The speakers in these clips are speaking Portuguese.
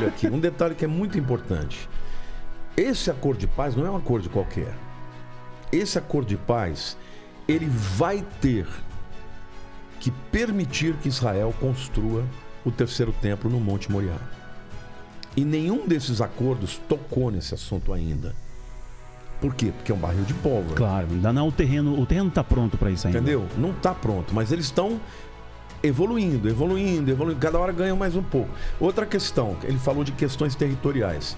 aqui, um detalhe que é muito importante. Esse acordo de paz não é um acordo qualquer. Esse acordo de paz, ele vai ter que permitir que Israel construa o terceiro templo no Monte Moriá. E nenhum desses acordos tocou nesse assunto ainda. Por quê? Porque é um barril de pólvora. Claro, ainda não, o terreno está pronto para isso ainda. Entendeu? Não está pronto, mas eles estão evoluindo. Cada hora ganham mais um pouco. Outra questão, ele falou de questões territoriais.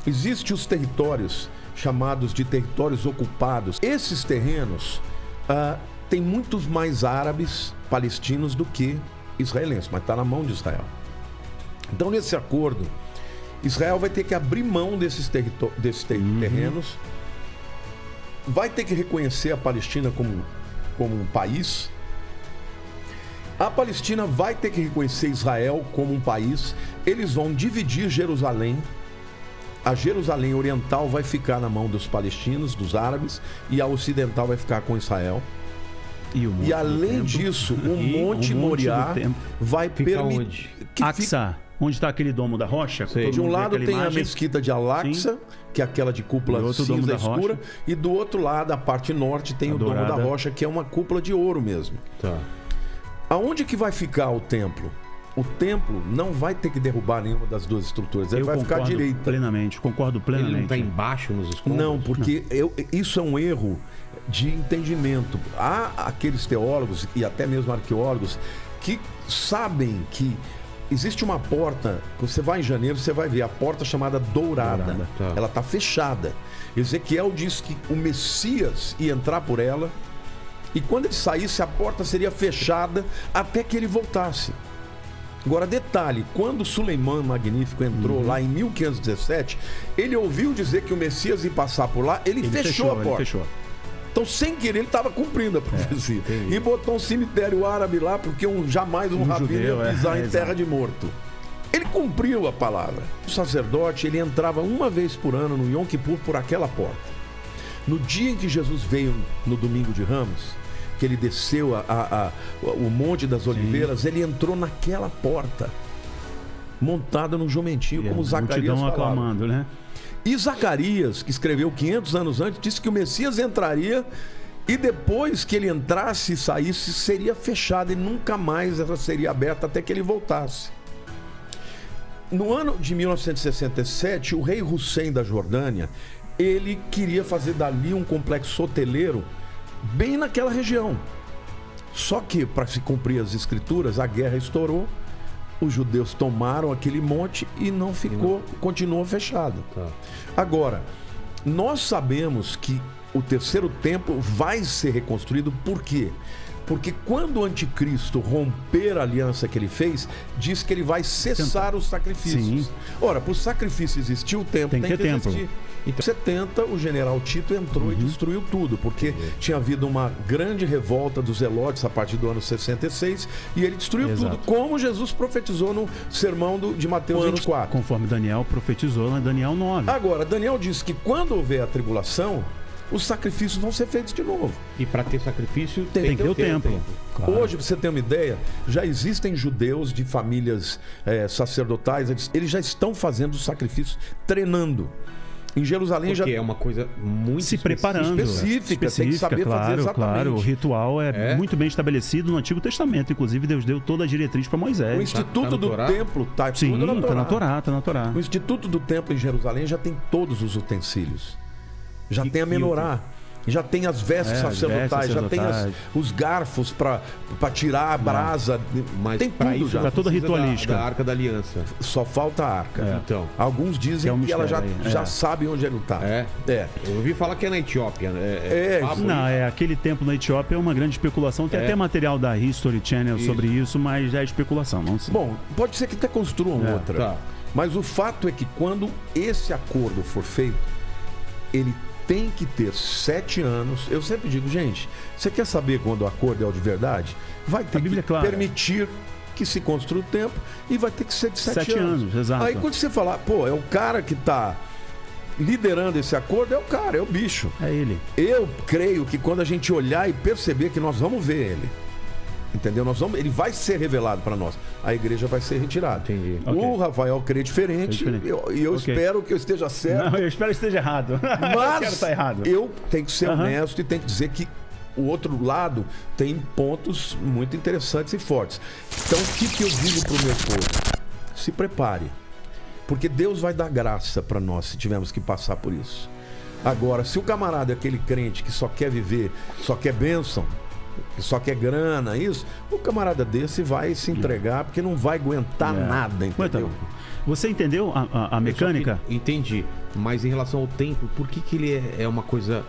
Existem os territórios chamados de territórios ocupados. Esses terrenos têm muitos mais árabes palestinos do que israelenses, mas está na mão de Israel. Então, nesse acordo, Israel vai ter que abrir mão desses terrenos, vai ter que reconhecer a Palestina como um país. A Palestina vai ter que reconhecer Israel como um país. Eles vão dividir Jerusalém. A Jerusalém Oriental vai ficar na mão dos palestinos, dos árabes, e a ocidental vai ficar com Israel. E além disso, o Monte Moriá vai permitir... Aqsa, onde está aquele domo da rocha? De um lado tem a mesquita de Al-Aqsa, que é aquela de cúpula cinza escura, e do outro lado, a parte norte, tem o domo da rocha, que é uma cúpula de ouro mesmo. Tá. Aonde que vai ficar o templo? O templo não vai ter que derrubar nenhuma das duas estruturas, ele vai ficar à direita. Concordo plenamente. Ele não está embaixo nos escombros? Não, porque isso é um erro de entendimento. Há aqueles teólogos e até mesmo arqueólogos que sabem que existe uma porta, você vai em janeiro, você vai ver a porta chamada Dourada. Tá. Ela está fechada. Ezequiel diz que o Messias ia entrar por ela e quando ele saísse, a porta seria fechada até que ele voltasse. Agora, detalhe, quando Suleimã Magnífico entrou lá em 1517, ele ouviu dizer que o Messias ia passar por lá, ele fechou a porta. Então, sem querer, ele estava cumprindo a profecia. E botou um cemitério árabe lá, porque jamais um rabino judeu, ia pisar em terra de morto. Ele cumpriu a palavra. O sacerdote, ele entrava uma vez por ano no Yom Kippur por aquela porta. No dia em que Jesus veio, no domingo de Ramos, que ele desceu o Monte das Oliveiras, ele entrou naquela porta, montado num jumentinho, como Zacarias falava. Aclamando, né? E Zacarias, que escreveu 500 anos antes, disse que o Messias entraria e depois que ele entrasse e saísse, seria fechada e nunca mais ela seria aberta até que ele voltasse. No ano de 1967, o rei Hussein da Jordânia, ele queria fazer dali um complexo hoteleiro bem naquela região. Só que, para se cumprir as escrituras, a guerra estourou, os judeus tomaram aquele monte e não ficou, continuou fechado. Tá. Agora, nós sabemos que o terceiro templo vai ser reconstruído, por quê? Porque quando o anticristo romper a aliança que ele fez, diz que ele vai cessar os sacrifícios. Sim. Ora, para o sacrifício existir, o templo tem que existir. Então, em 70, o general Tito entrou e destruiu tudo, porque tinha havido uma grande revolta dos zelotes a partir do ano 66, e ele destruiu tudo, como Jesus profetizou no sermão de Mateus 24. Conforme Daniel profetizou em Daniel 9. Agora, Daniel diz que quando houver a tribulação, os sacrifícios vão ser feitos de novo. E para ter sacrifício, tem que ter o templo. Claro. Hoje, pra você ter uma ideia, já existem judeus de famílias sacerdotais, eles já estão fazendo os sacrifícios, treinando. Em Jerusalém porque é uma coisa muito se preparando, específica, tem que saber fazer exatamente. Claro, o ritual é muito bem estabelecido no Antigo Testamento. Inclusive, Deus deu toda a diretriz para Moisés. O Instituto do Templo está na Torá. O Instituto do Templo em Jerusalém já tem todos os utensílios. Já tem a menorá. Já tem as vestes sacerdotais, já tem os garfos para tirar a brasa. Mas tem tudo já. Para toda a ritualística. Da Arca da Aliança. Só falta a arca. Então. Alguns dizem que ela já sabe onde ele está. Eu ouvi falar que é na Etiópia. Aquele templo na Etiópia é uma grande especulação. Tem até material da History Channel sobre isso, mas é especulação. Não sei. Bom, pode ser que até construam outra. Tá. Mas o fato é que quando esse acordo for feito, ele tem que ter 7 anos. Eu sempre digo, gente, você quer saber quando o acordo é de verdade? Vai ter que permitir que se construa o templo e vai ter que ser de 7 anos. Exato. Aí quando você falar, é o cara que está liderando esse acordo, é o bicho. É ele. Eu creio que quando a gente olhar e perceber que nós vamos ver ele, Entendeu? Ele vai ser revelado para nós. A igreja vai ser retirada. Entendi. O Rafael crê diferente. E eu espero que eu esteja certo. Não, eu espero que esteja errado. Mas eu quero estar errado. eu tenho que ser honesto e tenho que dizer que o outro lado tem pontos muito interessantes e fortes. Então, o que eu digo para o meu povo? Se prepare. Porque Deus vai dar graça para nós se tivermos que passar por isso. Agora, se o camarada é aquele crente que só quer viver, só quer bênção, que só quer grana, isso, o camarada desse vai se entregar porque não vai aguentar nada, entendeu? Você entendeu a mecânica? Entendi. Mas em relação ao templo, por que ele é uma coisa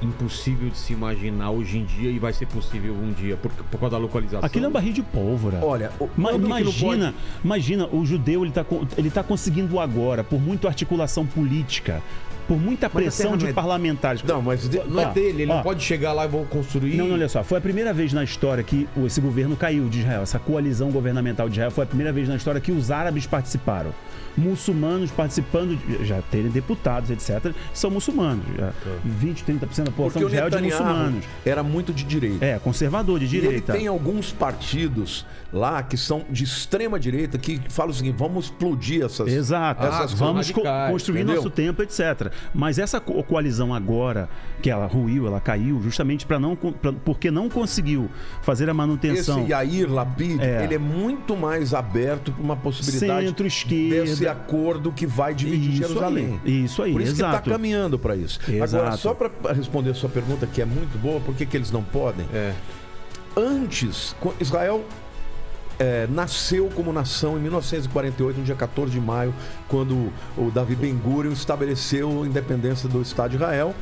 impossível de se imaginar hoje em dia e vai ser possível um dia por causa da localização? Aquilo é um barril de pólvora. Olha, imagina, o judeu ele tá conseguindo agora, por muita articulação política, por muita pressão de parlamentares. Não, mas não é dele, ele não pode chegar lá e vão construir. Não, olha só, foi a primeira vez na história que esse governo caiu de Israel, essa coalizão governamental de Israel, foi a primeira vez na história que os árabes participaram. Muçulmanos participando, já terem deputados, etc., são muçulmanos. 20, 30% da população de Israel é de muçulmanos. Era muito de direita. É, conservador, de direita. E ele tem alguns partidos lá que são de extrema direita que falam o seguinte: vamos explodir essas. Exato. Essas vamos radicais, construir entendeu? nosso tempo, etc. Mas essa coalizão agora, que ela ruiu, ela caiu, justamente porque não conseguiu fazer a manutenção. Esse Yair Lapid, ele é muito mais aberto para uma possibilidade centro-esquerda, desse acordo que vai dividir Jerusalém. Isso aí, Por isso exato. que está caminhando para isso. Exato. Agora, só para responder a sua pergunta, que é muito boa, por que eles não podem? Antes, Israel nasceu como nação em 1948, no dia 14 de maio, quando o Davi Ben-Gurion estabeleceu a independência do Estado de Israel,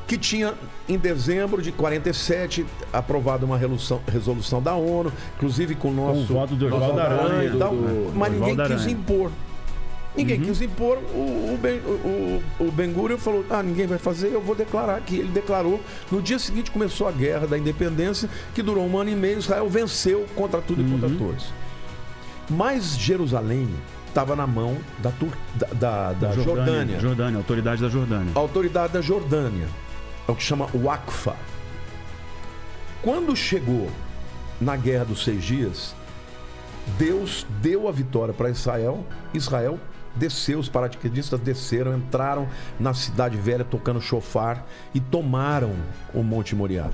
que tinha, em dezembro de 47, aprovado uma resolução da ONU, inclusive com o nosso... Com o voto do Oswaldo Aranha. Mas ninguém quis impor. Ninguém quis impor. O Ben-Gurion falou: ninguém vai fazer, eu vou declarar aqui. Ele declarou. No dia seguinte começou a guerra da independência, que durou 1 ano e meio. Israel venceu contra tudo e contra todos. Mas Jerusalém estava na mão da Jordânia. Jordânia, autoridade da Jordânia. A autoridade da Jordânia. É o que chama Waqfa. Quando chegou na Guerra dos 6 Dias, Deus deu a vitória para Israel. Israel desceu, os paraquedistas desceram, entraram na cidade velha tocando chofar e tomaram o Monte Moriá.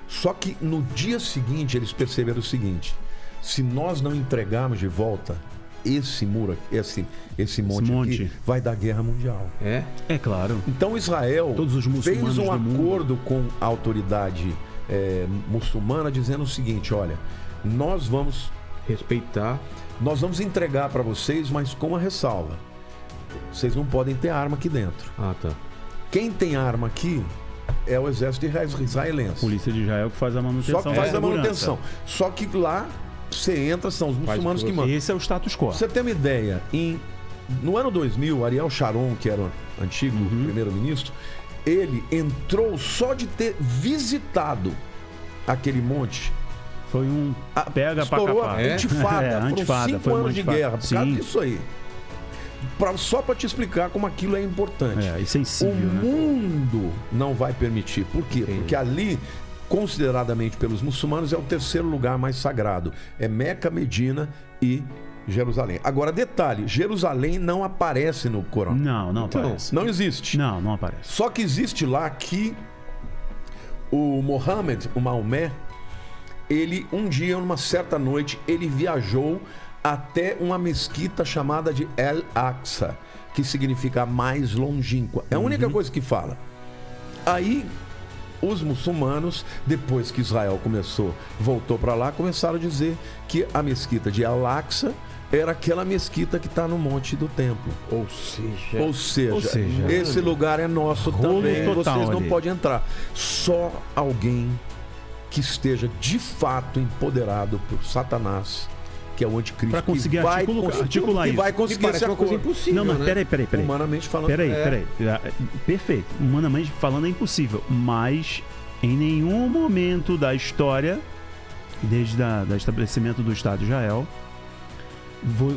Só que no dia seguinte eles perceberam o seguinte: se nós não entregarmos de volta esse muro, esse monte aqui, vai dar guerra mundial. É claro. Então Israel Todos os muçulmanos fez um do acordo mundo com a autoridade muçulmana, dizendo o seguinte: olha, nós vamos respeitar. Nós vamos entregar para vocês, mas com uma ressalva: vocês não podem ter arma aqui dentro. Tá. Quem tem arma aqui é o exército israelense. Polícia de Israel que faz a manutenção. Só que faz a manutenção. Só que lá você entra, são os muçulmanos que mandam. Esse é o status quo. Você tem uma ideia, no ano 2000, Ariel Sharon, que era o antigo primeiro-ministro, ele entrou só de ter visitado aquele monte. Foi um pega pra estourou capar. A intifada. Antifada. Foram 5 anos de guerra por causa disso aí. Só para te explicar como aquilo é importante. E sensível, o mundo não vai permitir. Por quê? Porque ali, consideradamente pelos muçulmanos, é o 3º lugar mais sagrado. É Meca, Medina e Jerusalém. Agora, detalhe: Jerusalém não aparece no Corão. Não aparece. Não existe. Não aparece. Só que existe lá que o Maomé, ele, um dia, numa certa noite, ele viajou até uma mesquita chamada de El-Aqsa, que significa mais longínqua. É a única coisa que fala. Aí, os muçulmanos, depois que Israel voltou para lá, começaram a dizer que a mesquita de El-Aqsa era aquela mesquita que está no Monte do Templo. Ou seja, esse lugar é nosso também, vocês não podem entrar. Só alguém que esteja de fato empoderado por Satanás, que é o anticristo, para conseguir articular isso. Vai conseguir esse acordo. Impossível, não, mas peraí. Humanamente falando. Peraí. Perfeito. Humanamente falando é impossível. Mas em nenhum momento da história, desde o estabelecimento do Estado de Israel,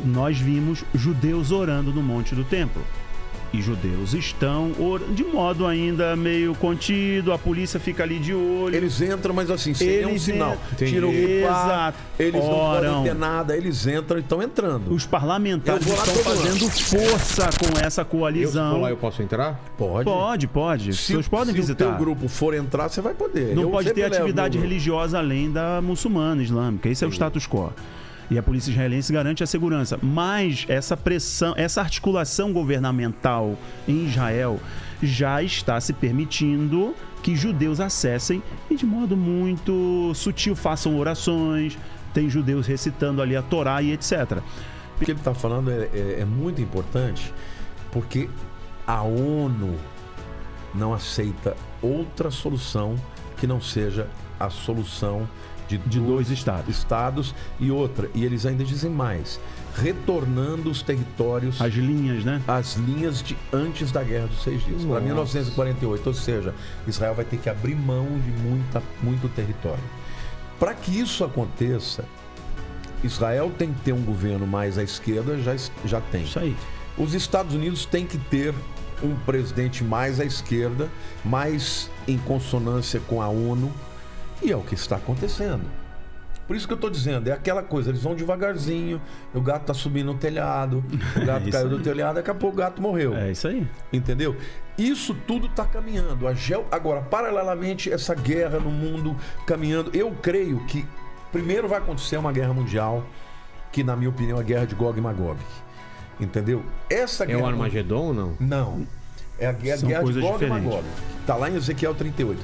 nós vimos judeus orando no Monte do Templo. e judeus estão de modo ainda meio contido, a polícia fica ali de olho. Eles entram, mas assim, sem nenhum sinal. Entendi. Tiram o kipá, Exato. eles não Oram. podem ter nada, eles entram e estão entrando. Os parlamentares Eu vou lá estão todo fazendo força com essa Eu, se coalizão. for lá, eu posso entrar? Pode. As pessoas podem visitar. Se o teu grupo for entrar, você vai poder. Não Eu pode sempre ter levo atividade meu grupo. religiosa além da muçulmana, islâmica. Esse é o status quo. E a polícia israelense garante a segurança. Mas essa pressão, essa articulação governamental em Israel já está se permitindo que judeus acessem e de modo muito sutil façam orações. Tem judeus recitando ali a Torá e etc. O que ele está falando é muito importante, porque a ONU não aceita outra solução que não seja a solução de dois estados e outra. E eles ainda dizem mais, retornando os territórios, As linhas, né? as linhas de antes da Guerra dos 6 Dias, para Nossa. 1948. Ou seja, Israel vai ter que abrir mão de muito território. Para que isso aconteça, Israel tem que ter um governo mais à esquerda, já tem. Isso aí. Os Estados Unidos têm que ter um presidente mais à esquerda, mais em consonância com a ONU, e é o que está acontecendo. Por isso que eu estou dizendo, é aquela coisa, eles vão devagarzinho, o gato está subindo no telhado, o gato caiu do telhado, daqui a pouco o gato morreu. É isso aí. Entendeu? Isso tudo está caminhando. Agora, paralelamente, essa guerra no mundo caminhando, eu creio que primeiro vai acontecer uma guerra mundial, que na minha opinião é a guerra de Gog e Magog. Entendeu? Essa É guerra o Armagedon ou não? Não. É a guerra São de coisas Gog e diferentes. Magog. Está lá em Ezequiel 38.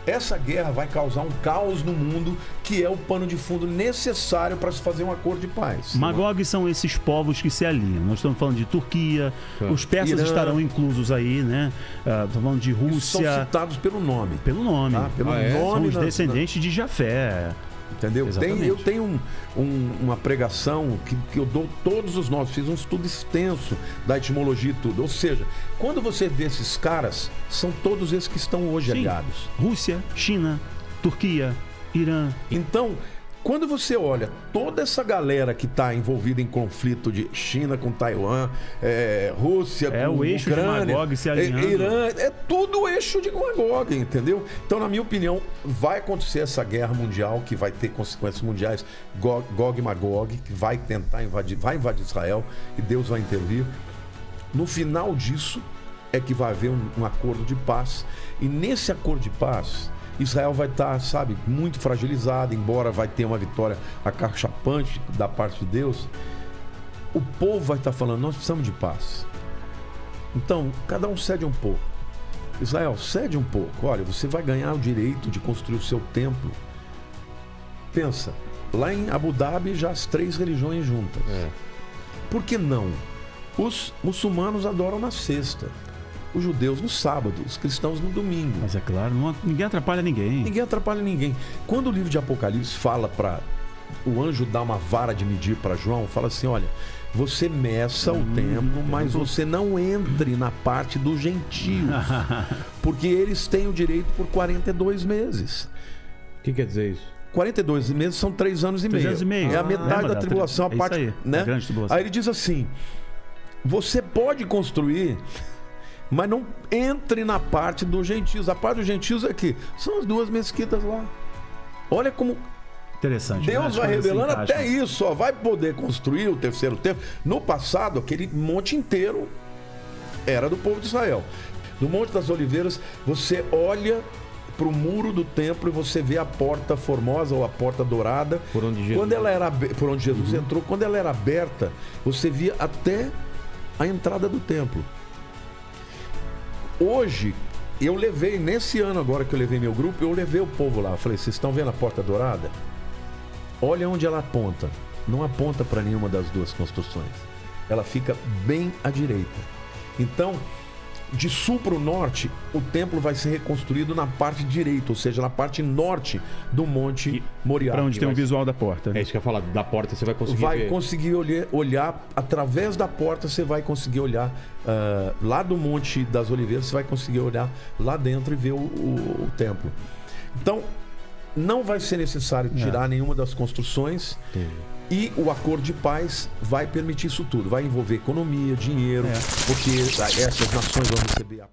Essa guerra vai causar um caos no mundo, que é o pano de fundo necessário para se fazer um acordo de paz. Magog são esses povos que se alinham. Nós estamos falando de Turquia, os persas Irã. estarão inclusos aí, né? Estamos falando de Eles são Rússia. citados pelo nome. Pelo nome. Tá? Pelo é? nome. São os descendentes de Jafé. Entendeu? Exatamente. Eu tenho uma pregação que eu dou todos os nomes, fiz um estudo extenso da etimologia e tudo. Ou seja, quando você vê esses caras, são todos esses que estão hoje Sim. aliados. Rússia, China, Turquia, Irã. Então, quando você olha toda essa galera que está envolvida em conflito de China com Taiwan, Rússia com o eixo Ucrânia, de Magog se alinhando. Irã, é tudo o eixo de Magog, entendeu? Então, na minha opinião, vai acontecer essa guerra mundial que vai ter consequências mundiais, Gog e Magog, que vai tentar invadir Israel e Deus vai intervir. No final disso é que vai haver um acordo de paz, e nesse acordo de paz Israel vai estar, muito fragilizado, embora vai ter uma vitória acachapante da parte de Deus. O povo vai estar falando, nós precisamos de paz. Então, cada um cede um pouco. Israel, cede um pouco. Olha, você vai ganhar o direito de construir o seu templo. Pensa, lá em Abu Dhabi já as 3 religiões juntas. Por que não? Os muçulmanos adoram na sexta, os judeus no sábado, os cristãos no domingo. Mas é claro, ninguém atrapalha ninguém. Ninguém atrapalha ninguém. Quando o livro de Apocalipse fala para o anjo dar uma vara de medir para João, fala assim, olha, você meça o templo, mas você não entre na parte dos gentios, porque eles têm o direito por 42 meses. O que quer dizer isso? 42 meses são 3 anos e 3 meio. anos e meio. É a metade Lembra da tribulação, a isso parte, aí, né? a grande tribulação. Aí ele diz assim, você pode construir, mas não entre na parte dos gentios. A parte dos gentios é que são as 2 mesquitas lá. Olha como Interessante. né? Deus As vai coisas se revelando encaixam. até isso. Só vai poder construir o terceiro templo. No passado, aquele monte inteiro era do povo de Israel. No Monte das Oliveiras, você olha para o muro do templo e você vê a porta formosa ou a porta dourada. Por onde Jesus, Quando ela era por onde Jesus entrou, quando ela era aberta, você via até a entrada do templo. Hoje, eu levei, nesse ano agora que eu levei meu grupo, eu levei o povo lá. Eu falei, vocês estão vendo a porta dourada? Olha onde ela aponta. Não aponta para nenhuma das 2 construções. Ela fica bem à direita. Então, de sul para o norte, o templo vai ser reconstruído na parte direita, ou seja, na parte norte do Monte Moriá. Para onde tem o visual da porta. É isso que eu ia falar, da porta você vai conseguir Vai ver. conseguir olhar através da porta, você vai conseguir olhar lá do Monte das Oliveiras, você vai conseguir olhar lá dentro e ver o templo. Então, não vai ser necessário tirar nenhuma das construções. Entendi. E o acordo de paz vai permitir isso tudo. Vai envolver economia, dinheiro, porque essas nações vão receber a